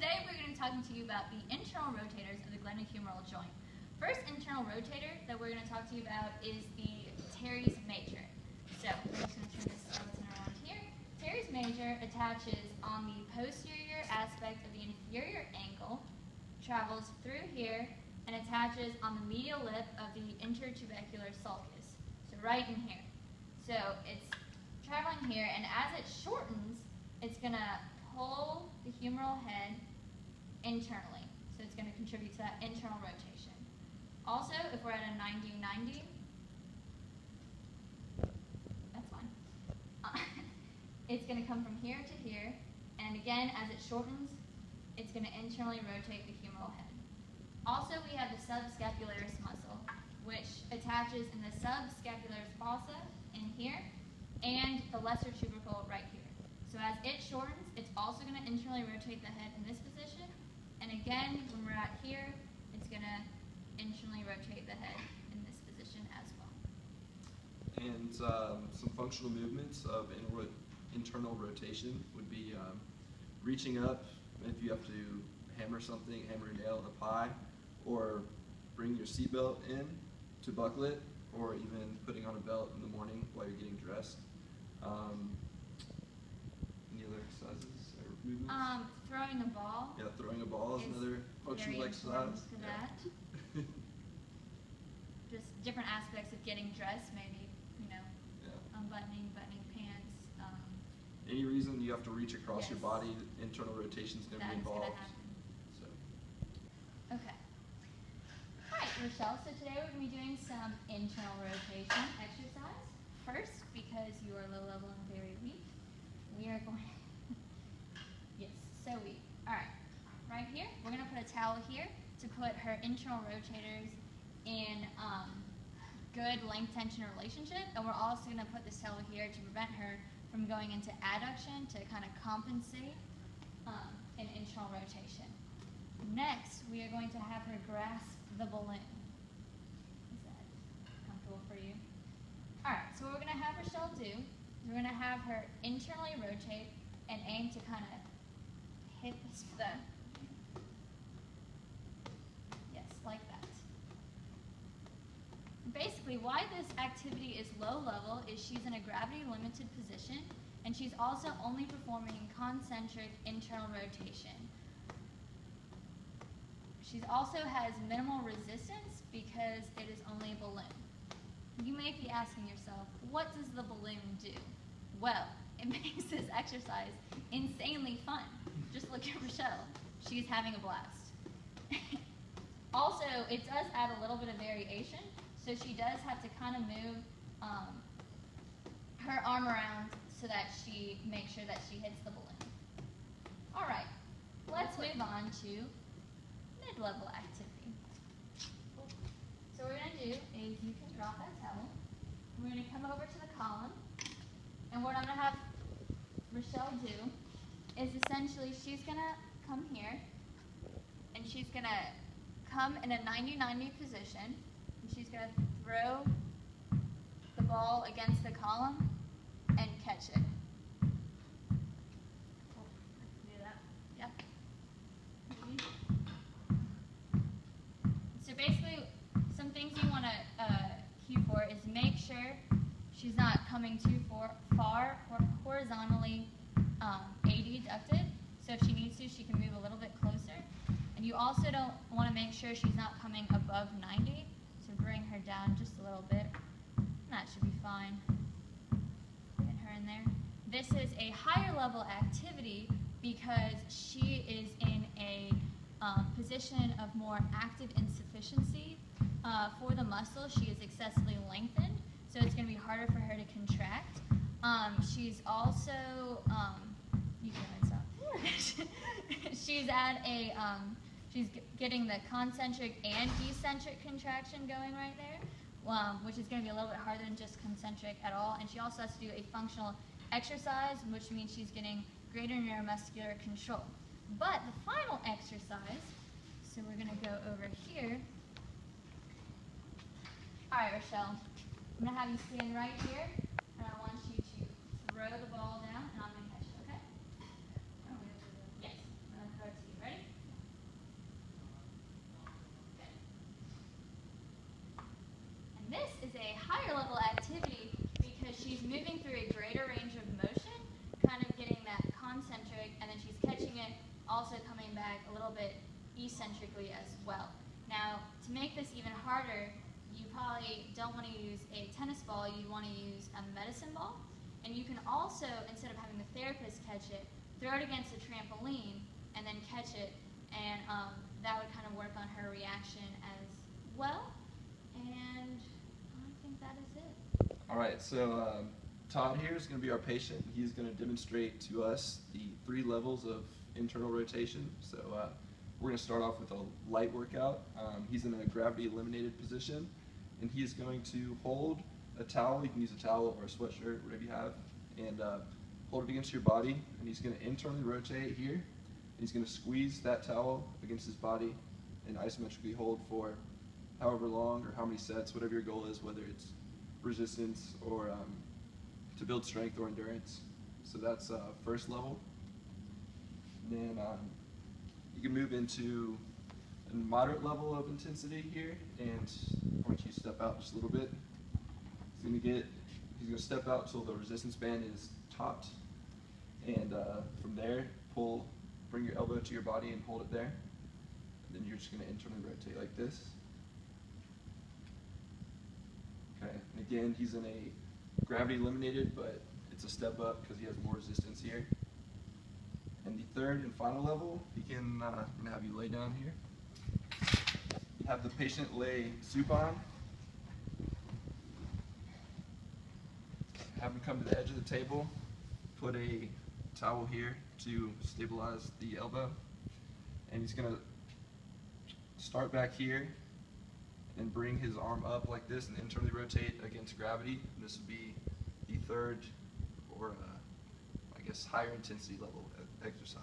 today we're going to be talking to you about the internal rotators of the glenohumeral joint. First internal rotator that we're going to talk to you about is the teres major. So we're just going to turn this skeleton around here. Teres major attaches on the posterior aspect of the inferior ankle, travels through here, and attaches on the medial lip of the intertubercular sulcus. So right in here. So it's traveling here, and as it shortens, it's going to pull the humeral head internally. So it's going to contribute to that internal rotation. Also, if we're at a 90-90, that's fine. It's going to come from here to here, and again, as it shortens, it's going to internally rotate the humeral head. Also, we have the subscapularis muscle, which attaches in the subscapularis fossa in here, and the lesser tubercle right here. So as it shortens, it's also going to internally rotate the head in this position. And again, when we're at here, it's going to internally rotate the head in this position as well. And some functional movements of internal rotation would be reaching up if you have to hammer something, hammer a nail in a pie, or bring your seatbelt in to buckle it, or even putting on a belt in the morning while you're getting dressed. Any other exercises or movements? Throwing a ball. Yeah, throwing a ball is another functional exercise. For that. Just different aspects of getting dressed, maybe, unbuttoning, buttoning pants. Any reason you have to reach across your Yes. body, internal rotation is going to be involved. So. Okay. All right, Rochelle, so today we're going to be doing some internal rotation exercise. First, because you are low level and very weak, we are going yes, so weak. All right, right here, we're going to put a towel here to put her internal rotators in good length tension relationship, and we're also going to put this towel here to prevent her from going into adduction to kind of compensate an internal rotation. Next, we are going to have her grasp the balloon. Is that comfortable for you? All right, so what we're going to have Rochelle do is we're going to have her internally rotate and aim to kind of hit the, yes, like that. Basically, why this activity is low level is she's in a gravity limited position, and she's also only performing concentric internal rotation. She also has minimal resistance because it is only a balloon. You may be asking yourself, what does the balloon do? Well, it makes this exercise insanely fun. Just look at Rochelle. She's having a blast. Also, it does add a little bit of variation, so she does have to kind of move her arm around so that she makes sure that she hits the balloon. All right, let's move on to mid-level activity. So what we're going to do is you can drop that towel. We're going to come over to the column. And what I'm going to have Rochelle do is essentially she's going to come here. And she's going to come in a 90-90 position. And she's going to throw the ball against the column and catch it. Do that. Yep. So basically, some things you want to cue for is make sure she's not coming too far horizontally adducted. So if she needs to, she can move a little bit closer. And you also don't want to make sure she's not coming above 90. So bring her down just a little bit. That should be fine. Get her in there. This is a higher level activity because she is in a position of more active insufficiency for the muscle. She is excessively lengthened, so it's going to be harder for her to contract. She's also, you can stop. She's at a, she's getting the concentric and eccentric contraction going right there, which is going to be a little bit harder than just concentric at all. And she also has to do a functional exercise, which means she's getting greater neuromuscular control. But the final exercise, so we're going to go over here. All right, Rochelle, I'm going to have you stand right here, and I want you to throw the ball down, and I'm going to catch it, okay? Yes, I'm going to throw it to you. Ready? a higher level activity because she's moving through a greater range of motion, kind of getting that concentric, and then she's catching it, also coming back a little bit eccentrically as well. Now, to make this even harder, you probably don't want to use a tennis ball, you want to use a medicine ball. And you can also, instead of having the therapist catch it, throw it against a trampoline and then catch it, and that would kind of work on her reaction as well. And I think that is it. All right, so Todd here is going to be our patient. He's going to demonstrate to us the 3 levels of internal rotation. So we're going to start off with a light workout. He's in a gravity eliminated position, and he's going to hold a towel. You can use a towel or a sweatshirt, whatever you have, and hold it against your body. And he's going to internally rotate here. And he's going to squeeze that towel against his body and isometrically hold for however long or how many sets, whatever your goal is, whether it's resistance or to build strength or endurance. So that's first level. And then you can move into a moderate level of intensity here, and once you step out just a little bit, he's gonna step out until the resistance band is topped, and from there, bring your elbow to your body and hold it there, and then you're just gonna internally rotate like this. Okay, and again, he's in a gravity eliminated, but it's a step up because he has more resistance here. And the third and final level, I'm gonna have you lay down here. Have the patient lay supine. Have him come to the edge of the table. Put a towel here to stabilize the elbow. And he's gonna start back here and bring his arm up like this and internally rotate against gravity. And this would be the third, or I guess higher intensity level exercise.